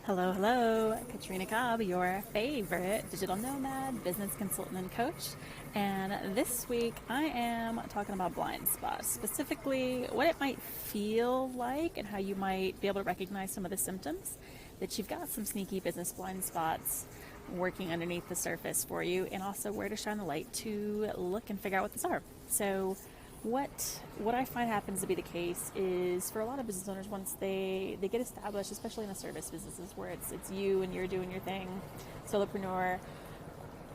Hello, hello. Katrina Cobb, your favorite digital nomad, business consultant, and coach. And this week I am talking about blind spots, specifically what it might feel like and how you might be able to recognize some of the symptoms that you've got some sneaky business blind spots working underneath the surface for you, and also where to shine the light to look and figure out what these are. So what I find happens to be the case is for a lot of business owners, once they get established, especially in the service businesses where it's you and you're doing your thing, solopreneur,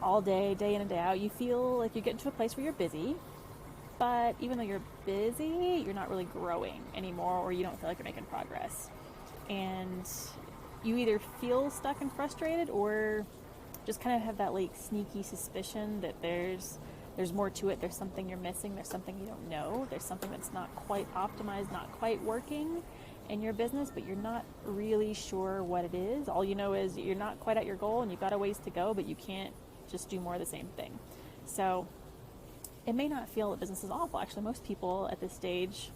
all day in and day out, you feel like you get into a place where you're busy, but even though you're busy, you're not really growing anymore, or you don't feel like you're making progress. And you either feel stuck and frustrated, or just kind of have that like sneaky suspicion that there's more to it. There's something you're missing. There's something you don't know. There's something that's not quite optimized, not quite working in your business, but you're not really sure what it is. All you know is you're not quite at your goal and you've got a ways to go, but you can't just do more of the same thing. So it may not feel that business is awful. Actually, most people at this stage,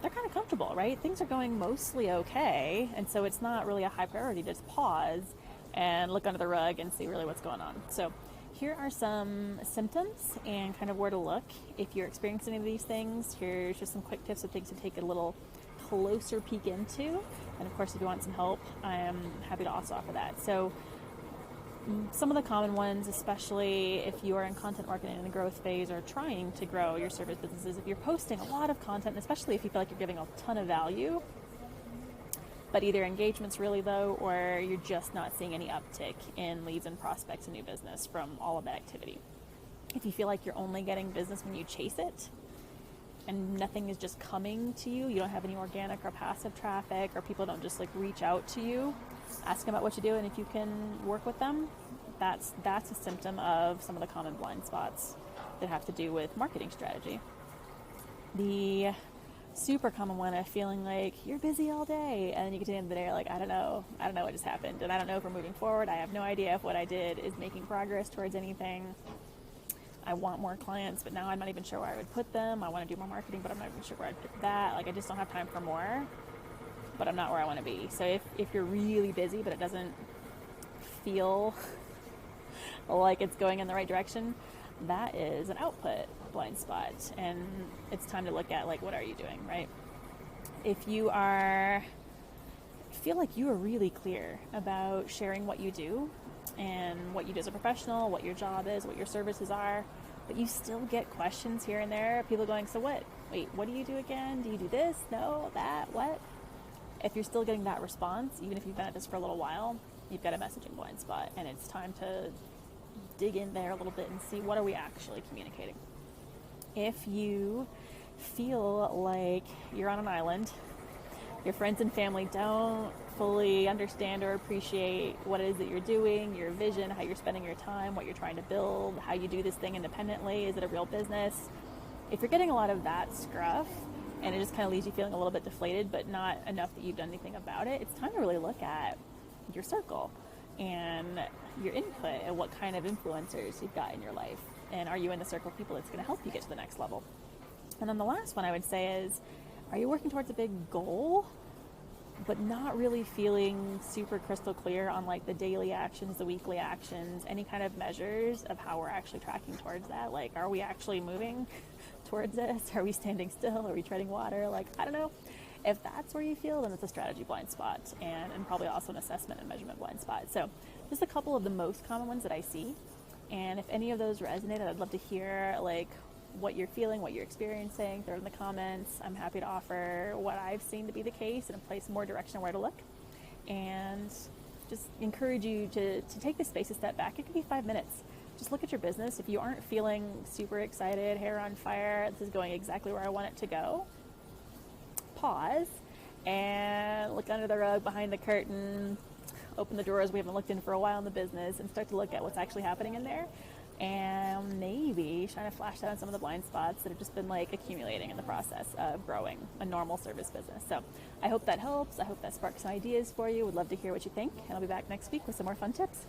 they're kind of comfortable, right? Things are going mostly okay. And so it's not really a high priority to just pause and look under the rug and see really what's going on. So here are some symptoms and kind of where to look. If you're experiencing any of these things, here's just some quick tips of things to take a little closer peek into. And of course, if you want some help, I am happy to also offer that. So some of the common ones, especially if you are in content marketing in the growth phase or trying to grow your service businesses, if you're posting a lot of content, especially if you feel like you're giving a ton of value, but either engagement's really low or you're just not seeing any uptick in leads and prospects and new business from all of that activity. If you feel like you're only getting business when you chase it and nothing is just coming to you, you don't have any organic or passive traffic, or people don't just like reach out to you, ask about what you do and if you can work with them, that's a symptom of some of the common blind spots that have to do with marketing strategy. The super common one of feeling like you're busy all day and then you get to the end of the day, you're like, I don't know what just happened, and I don't know if we're moving forward. I have no idea if what I did is making progress towards anything. I want more clients, but now I'm not even sure where I would put them. I want to do more marketing, but I'm not even sure where I'd put that. Like, I just don't have time for more, but I'm not where I want to be. So if you're really busy but it doesn't feel like it's going in the right direction, that is an output blind spot, and it's time to look at like, what are you doing, right? If you feel like you are really clear about sharing what you do and what you do as a professional, what your job is, what your services are, but you still get questions here and there, people going, so what? Wait, what do you do again? Do you do this? No, that, what? If you're still getting that response, even if you've been at this for a little while, you've got a messaging blind spot, and it's time to dig in there a little bit and see, what are we actually communicating? If you feel like you're on an island, your friends and family don't fully understand or appreciate what it is that you're doing, your vision, how you're spending your time, what you're trying to build, how you do this thing independently, is it a real business? If you're getting a lot of that scruff and it just kind of leaves you feeling a little bit deflated but not enough that you've done anything about it, it's time to really look at your circle and your input and what kind of influencers you've got in your life. And are you in the circle of people that's going to help you get to the next level? And then the last one I would say is, are you working towards a big goal, but not really feeling super crystal clear on like the daily actions, the weekly actions, any kind of measures of how we're actually tracking towards that? Like, are we actually moving towards this? Are we standing still? Are we treading water? Like, I don't know. If that's where you feel, then it's a strategy blind spot, and probably also an assessment and measurement blind spot. So just a couple of the most common ones that I see. And if any of those resonated, I'd love to hear like what you're feeling, what you're experiencing. Throw it in the comments. I'm happy to offer what I've seen to be the case and place more direction on where to look. And just encourage you to take the space a step back. It could be 5 minutes. Just look at your business. If you aren't feeling super excited, hair on fire, this is going exactly where I want it to go, pause and look under the rug, behind the curtain, open the drawers we haven't looked in for a while in the business, and start to look at what's actually happening in there, and maybe shine a flashlight on some of the blind spots that have just been like accumulating in the process of growing a normal service business. So I hope that helps. I hope that sparks some ideas for you. Would love to hear what you think, and I'll be back next week with some more fun tips.